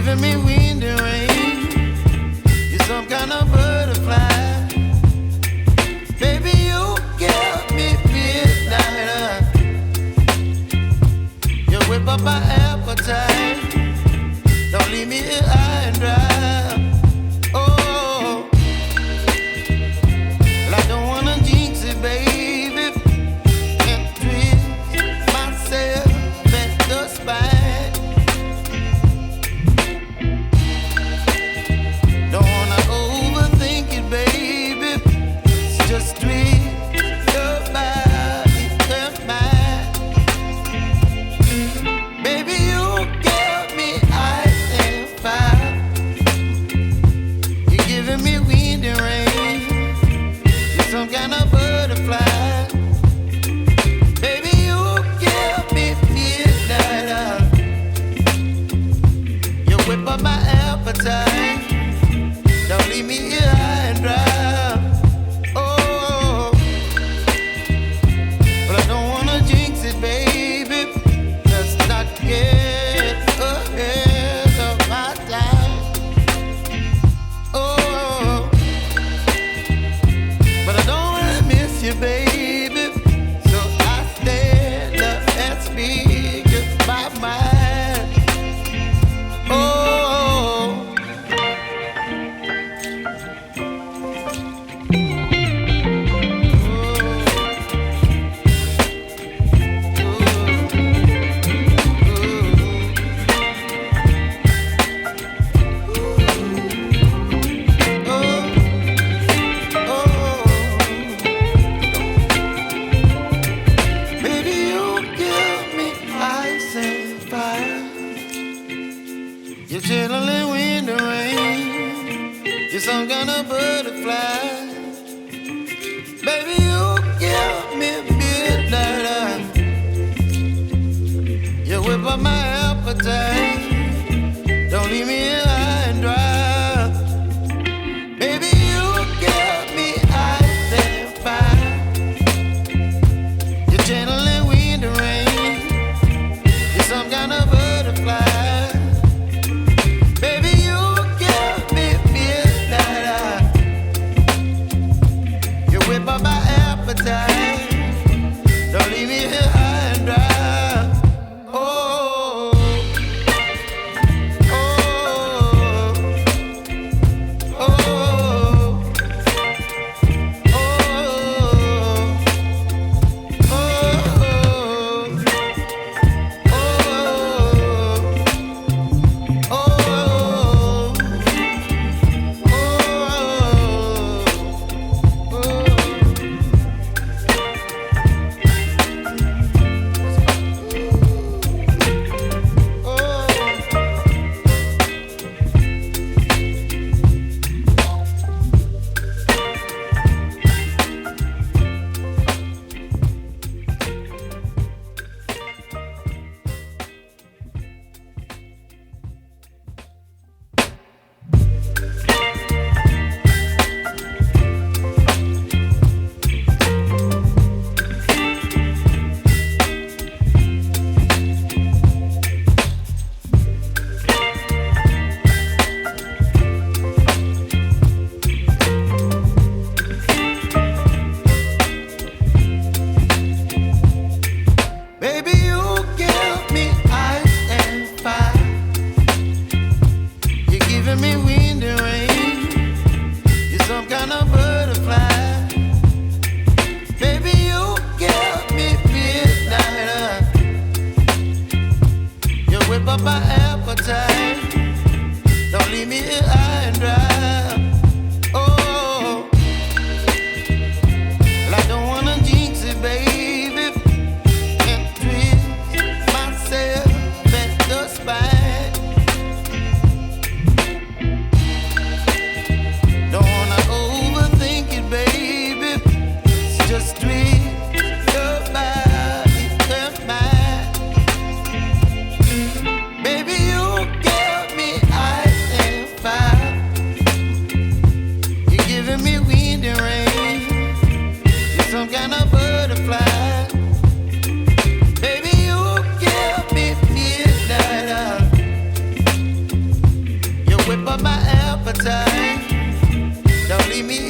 giving me wind and rain. You're some kind of butterfly. Baby, you give me midnight. You whip up my appetite. Don't leave me here high and dry. Oh, well, I don't wanna jinx it, baby, and twist myself at the spine. Don't wanna overthink it, baby. It's just twist your body and mine. Baby, you give me ice and fire. You're giving me wind and rain. You're some kind of butterfly. Baby, you give me midnight. You whip up my appetite. Don't leave me here high and dry. Oh, but I don't wanna jinx it, baby. Let's not get ahead of my time. Oh, but I don't wanna miss you, baby. So I stand up and speak my mind. Oh. Baby, you give me ice and fire. You're chilling wind and rain. You're some kind of butterfly. Baby, you give me midnight. You whip up my appetite. Don't leave me here high and dry. Baby, you give me ice and fire. You're channeling wind and rain. You're some kind of butterfly. Baby, you give me midnight. You whip up my appetite. Don't leave me here high and dry. Oh, oh, oh, oh, baby, you give me ice and fire. You're giving me wind and rain. You're some kind of butterfly. Baby, you give me midnight. You whip up my appetite. Don't leave me here high and dry. Oh, well, I don't wanna jinx it, baby, and twist myself at the spine. Don't wanna overthink it, baby. It's just twist your body and mine. Baby, you give me ice and fire. time. Don't leave me